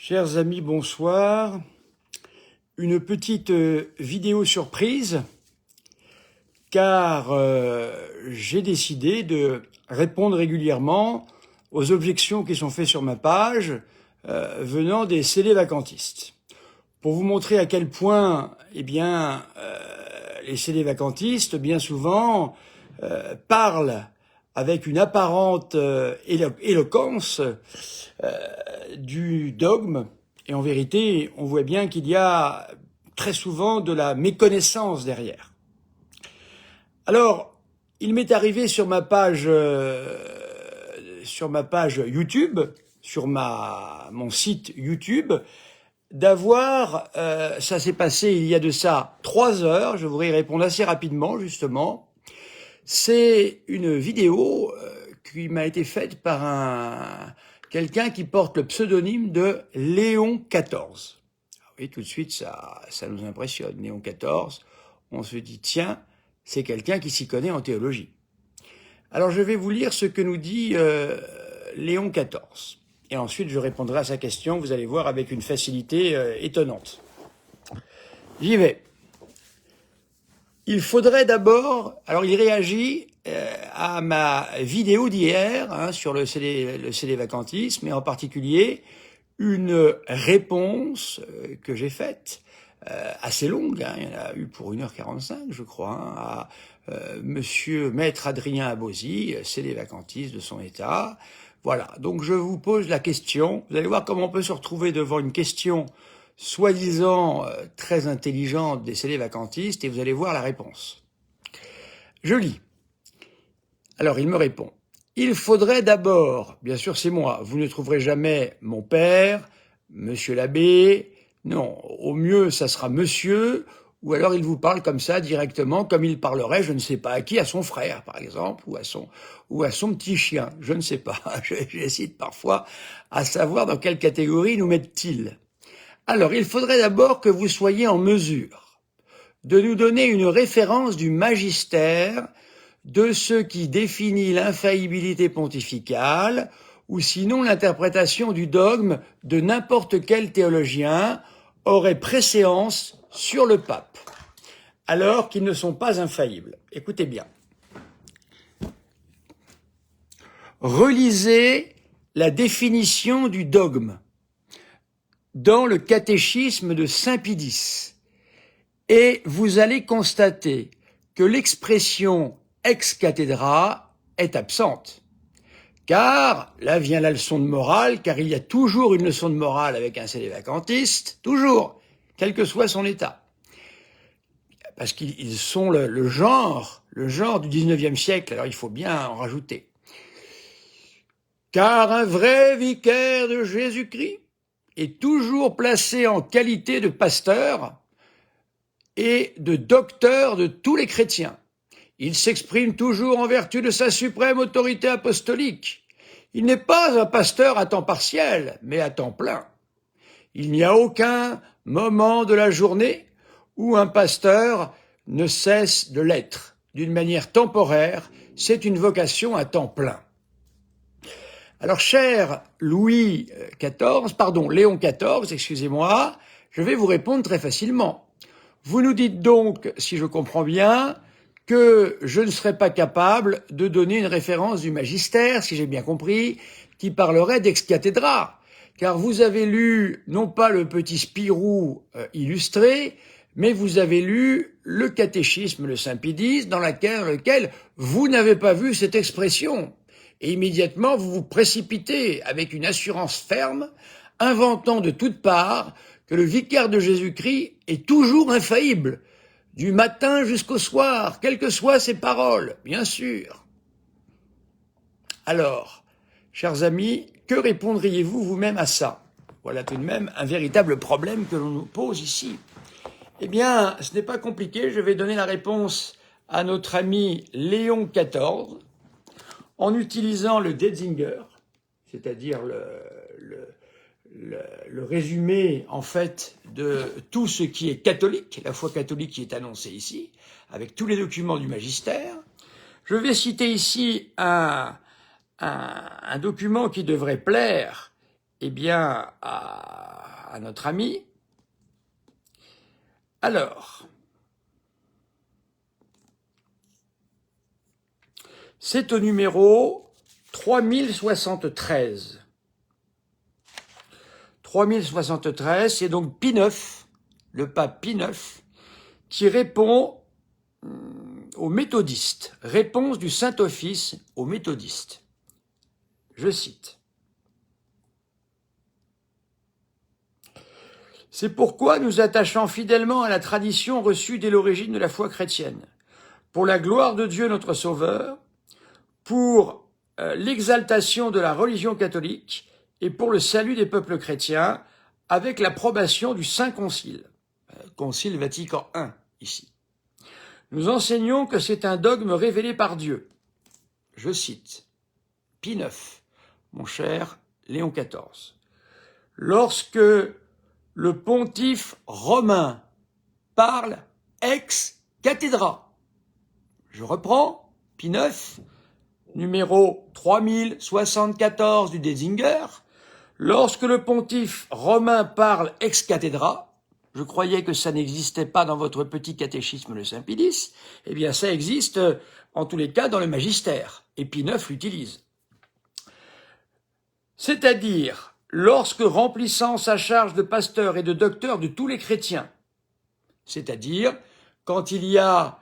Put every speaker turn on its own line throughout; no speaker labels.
Chers amis, bonsoir. Une petite vidéo surprise, car j'ai décidé de répondre régulièrement aux objections qui sont faites sur ma page venant des CD-vacantistes. Pour vous montrer à quel point, les CD-vacantistes, bien souvent, parlent avec une apparente éloquence du dogme, et en vérité, on voit bien qu'il y a très souvent de la méconnaissance derrière. Alors, il m'est arrivé sur ma page YouTube, sur mon site YouTube, d'avoir, ça s'est passé il y a de ça 3 heures, je voudrais y répondre assez rapidement justement. C'est une vidéo qui m'a été faite par quelqu'un qui porte le pseudonyme de Léon XIV. Oui, tout de suite, ça nous impressionne. Léon XIV, on se dit, tiens, c'est quelqu'un qui s'y connaît en théologie. Alors, je vais vous lire ce que nous dit Léon XIV. Et ensuite, je répondrai à sa question, vous allez voir, avec une facilité étonnante. J'y vais. Il faudrait d'abord... Alors, il réagit à ma vidéo d'hier sur le CD vacantisme, et en particulier une réponse que j'ai faite, assez longue, il y en a eu pour 1h45, je crois, à monsieur Maître Adrien Abosi, CD vacantiste de son état. Voilà, donc je vous pose la question. Vous allez voir comment on peut se retrouver devant une question soi-disant très intelligente des CD vacantistes, et vous allez voir la réponse. Je lis. Alors, il me répond. Il faudrait d'abord, bien sûr c'est moi, vous ne trouverez jamais mon père, monsieur l'abbé, non, au mieux ça sera monsieur, ou alors il vous parle comme ça directement, comme il parlerait, je ne sais pas à qui, à son frère par exemple, ou à son petit chien, je ne sais pas, j'hésite parfois à savoir dans quelle catégorie nous mettent-ils. Alors, il faudrait d'abord que vous soyez en mesure de nous donner une référence du magistère de ce qui définit l'infaillibilité pontificale, ou sinon l'interprétation du dogme de n'importe quel théologien aurait préséance sur le pape, alors qu'ils ne sont pas infaillibles. Écoutez bien. Relisez la définition du dogme dans le catéchisme de Saint Pie X, et vous allez constater que l'expression ex cathedra est absente. Car, là vient la leçon de morale, car il y a toujours une leçon de morale avec un CD vacantiste, toujours, quel que soit son état. Parce qu'ils sont le genre du 19e siècle, alors il faut bien en rajouter. Car un vrai vicaire de Jésus-Christ est toujours placé en qualité de pasteur et de docteur de tous les chrétiens. Il s'exprime toujours en vertu de sa suprême autorité apostolique. Il n'est pas un pasteur à temps partiel, mais à temps plein. Il n'y a aucun moment de la journée où un pasteur ne cesse de l'être. D'une manière temporaire, c'est une vocation à temps plein. Alors, cher Léon XIV, excusez-moi, je vais vous répondre très facilement. Vous nous dites donc, si je comprends bien, que je ne serais pas capable de donner une référence du magistère, si j'ai bien compris, qui parlerait d'ex cathedra, car vous avez lu non pas le petit Spirou illustré, mais vous avez lu le catéchisme de Saint Pie X, dans lequel vous n'avez pas vu cette expression. Et immédiatement, vous vous précipitez avec une assurance ferme, inventant de toutes parts que le vicaire de Jésus-Christ est toujours infaillible, du matin jusqu'au soir, quelles que soient ses paroles, bien sûr. Alors, chers amis, que répondriez-vous vous-même à ça? Voilà tout de même un véritable problème que l'on nous pose ici. Eh bien, ce n'est pas compliqué, je vais donner la réponse à notre ami Léon XIV en utilisant le Detzinger, c'est-à-dire le résumé, en fait, de tout ce qui est catholique, la foi catholique qui est annoncée ici, avec tous les documents du magistère. Je vais citer ici un document qui devrait plaire eh bien, à notre ami. Alors, c'est au numéro 3073. 3073, c'est donc Pie IX, le pape Pie IX, qui répond aux méthodistes. Réponse du Saint-Office aux méthodistes. Je cite. C'est pourquoi nous attachons fidèlement à la tradition reçue dès l'origine de la foi chrétienne, pour la gloire de Dieu notre Sauveur, pour l'exaltation de la religion catholique et pour le salut des peuples chrétiens, avec l'approbation du Saint Concile, Concile Vatican I, ici. Nous enseignons que c'est un dogme révélé par Dieu. Je cite, Pie IX, mon cher Léon XIV. Lorsque le pontife romain parle ex cathedra, je reprends, Pie IX, numéro 3074 du Désinger, lorsque le pontife romain parle ex cathedra, je croyais que ça n'existait pas dans votre petit catéchisme de Saint-Pédis, eh bien ça existe en tous les cas dans le magistère, et Pie IX l'utilise. C'est-à-dire, lorsque remplissant sa charge de pasteur et de docteur de tous les chrétiens, c'est-à-dire quand il y a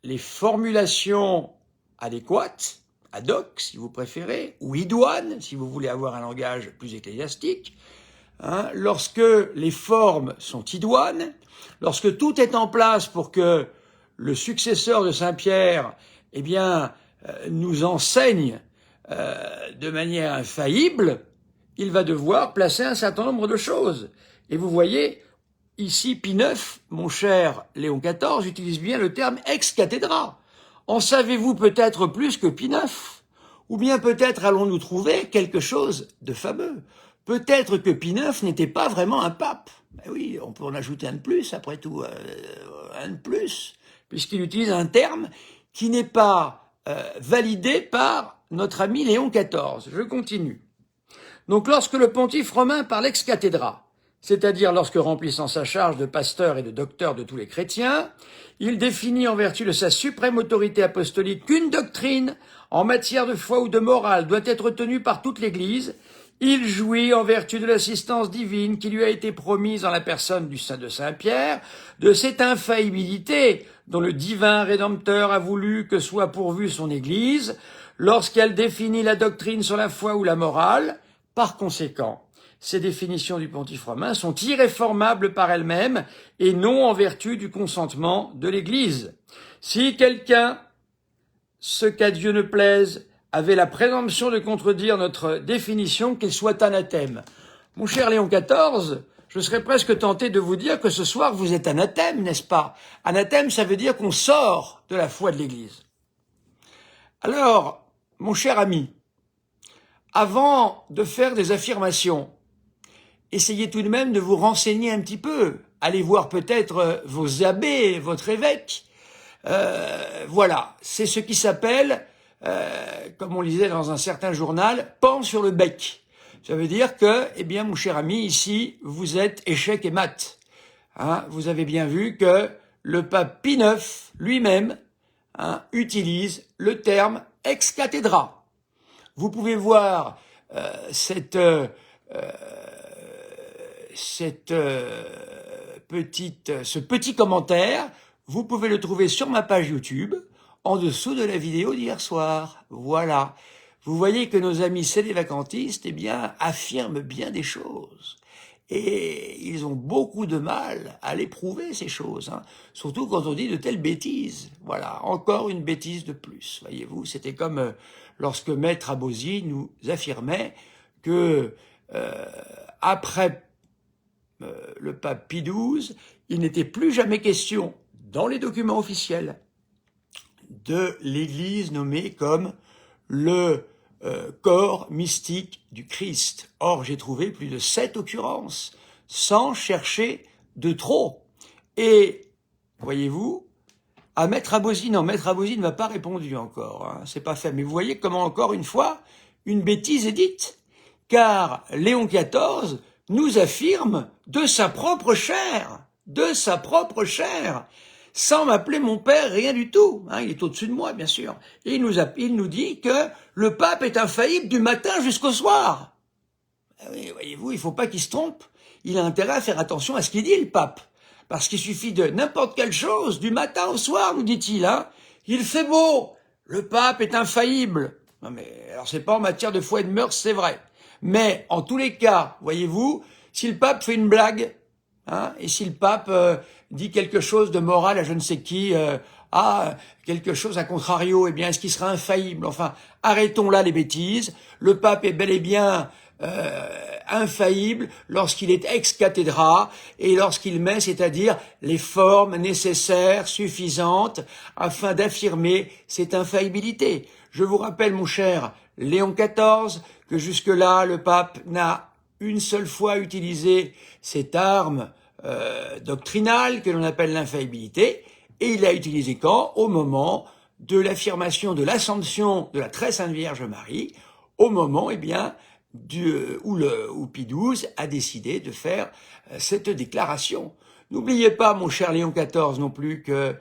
les formulations adéquates, ad hoc si vous préférez, ou idoines si vous voulez avoir un langage plus ecclésiastique, lorsque les formes sont idoines, lorsque tout est en place pour que le successeur de Saint-Pierre, eh bien, nous enseigne de manière infaillible, il va devoir placer un certain nombre de choses. Et vous voyez, ici, Pie IX, mon cher Léon XIV, utilise bien le terme ex cathedra. En savez-vous peut-être plus que Pie IX? Ou bien peut-être allons-nous trouver quelque chose de fameux? Peut-être que Pie IX n'était pas vraiment un pape. Ben oui, on peut en ajouter un de plus, après tout, un de plus, puisqu'il utilise un terme qui n'est pas validé par notre ami Léon XIV. Je continue. Donc lorsque le pontife romain parle ex cathedra, c'est-à-dire lorsque remplissant sa charge de pasteur et de docteur de tous les chrétiens, il définit en vertu de sa suprême autorité apostolique qu'une doctrine en matière de foi ou de morale doit être tenue par toute l'Église. Il jouit, en vertu de l'assistance divine qui lui a été promise en la personne du saint de Saint-Pierre, de cette infaillibilité dont le divin Rédempteur a voulu que soit pourvue son Église, lorsqu'elle définit la doctrine sur la foi ou la morale. Par conséquent, ces définitions du pontife romain sont irréformables par elles-mêmes et non en vertu du consentement de l'Église. Si quelqu'un, ce qu'à Dieu ne plaise, avait la présomption de contredire notre définition, qu'il soit anathème. Mon cher Léon XIV, je serais presque tenté de vous dire que ce soir vous êtes anathème, n'est-ce pas? Anathème, ça veut dire qu'on sort de la foi de l'Église. Alors, mon cher ami, avant de faire des affirmations, essayez tout de même de vous renseigner un petit peu. Allez voir peut-être vos abbés, votre évêque. Voilà, c'est ce qui s'appelle, comme on lisait dans un certain journal, pan sur le bec. Ça veut dire que, eh bien, mon cher ami, ici, vous êtes échec et mat. Vous avez bien vu que le pape Pie IX lui-même utilise le terme ex cathedra. Vous pouvez voir ce petit commentaire, vous pouvez le trouver sur ma page YouTube, en dessous de la vidéo d'hier soir. Voilà. Vous voyez que nos amis célévacantistes, eh bien, affirment bien des choses. Et ils ont beaucoup de mal à les prouver, ces choses. Surtout quand on dit de telles bêtises. Voilà, encore une bêtise de plus. Voyez-vous, c'était comme lorsque Maître Abosi nous affirmait que après le pape Pie XII, il n'était plus jamais question, dans les documents officiels, de l'Église nommée comme le corps mystique du Christ. Or, j'ai trouvé plus de 7 occurrences, sans chercher de trop. Et, voyez-vous, à Maître Abosi, non, Maître Abosi ne m'a pas répondu encore, c'est pas fait. Mais vous voyez comment, encore une fois, une bêtise est dite, car Léon XIV nous affirme de sa propre chair, sans m'appeler mon père, rien du tout. Hein, il est au-dessus de moi, bien sûr. Et il nous dit que le pape est infaillible du matin jusqu'au soir. Oui, voyez-vous, il ne faut pas qu'il se trompe. Il a intérêt à faire attention à ce qu'il dit, le pape. Parce qu'il suffit de n'importe quelle chose, du matin au soir, nous dit-il. Hein. Il fait beau, le pape est infaillible. Non mais, alors c'est pas en matière de foi et de mœurs, c'est vrai. Mais, en tous les cas, voyez-vous, si le pape fait une blague, hein, et si le pape dit quelque chose de moral à je ne sais qui, quelque chose à contrario, eh bien, est-ce qu'il sera infaillible? Enfin, arrêtons là les bêtises. Le pape est bel et bien infaillible lorsqu'il est ex cathedra et lorsqu'il met, c'est-à-dire les formes nécessaires, suffisantes, afin d'affirmer cette infaillibilité. Je vous rappelle, mon cher Léon XIV, que jusque-là, le pape n'a une seule fois utilisé cette arme doctrinale que l'on appelle l'infaillibilité, et il l'a utilisé quand? Au moment de l'affirmation de l'Assomption de la très sainte Vierge Marie, au moment, eh bien, où Pie XII a décidé de faire cette déclaration. N'oubliez pas, mon cher Léon XIV, non plus, que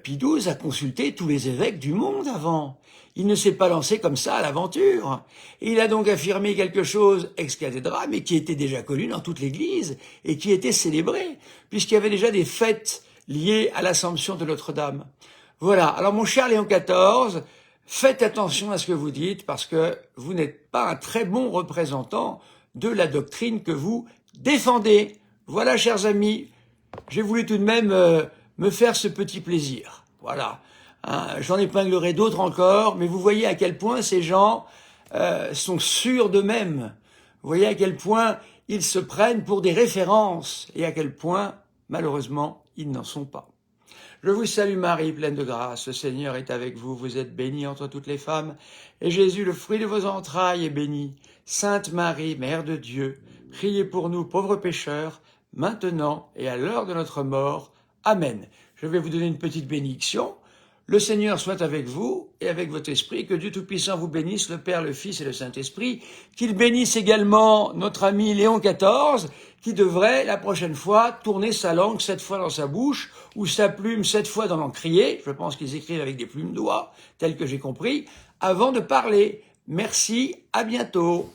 Pie XII a consulté tous les évêques du monde avant. Il ne s'est pas lancé comme ça à l'aventure. Il a donc affirmé quelque chose ex cathedra, mais qui était déjà connu dans toute l'Église et qui était célébré, puisqu'il y avait déjà des fêtes liées à l'Assomption de Notre-Dame. Voilà. Alors, mon cher Léon XIV, faites attention à ce que vous dites, parce que vous n'êtes pas un très bon représentant de la doctrine que vous défendez. Voilà, chers amis, j'ai voulu tout de même me faire ce petit plaisir. Voilà. Hein, j'en épinglerai d'autres encore, mais vous voyez à quel point ces gens sont sûrs d'eux-mêmes. Vous voyez à quel point ils se prennent pour des références et à quel point, malheureusement, ils n'en sont pas. Je vous salue Marie, pleine de grâce, le Seigneur est avec vous, vous êtes bénie entre toutes les femmes, et Jésus, le fruit de vos entrailles, est béni. Sainte Marie, Mère de Dieu, priez pour nous pauvres pécheurs, maintenant et à l'heure de notre mort. Amen. Je vais vous donner une petite bénédiction. Le Seigneur soit avec vous et avec votre esprit, que Dieu Tout-Puissant vous bénisse, le Père, le Fils et le Saint-Esprit, qu'il bénisse également notre ami Léon XIV, qui devrait, la prochaine fois, tourner sa langue 7 fois dans sa bouche, ou sa plume 7 fois dans l'encrier, je pense qu'ils écrivent avec des plumes d'oie, tel que j'ai compris, avant de parler. Merci, à bientôt.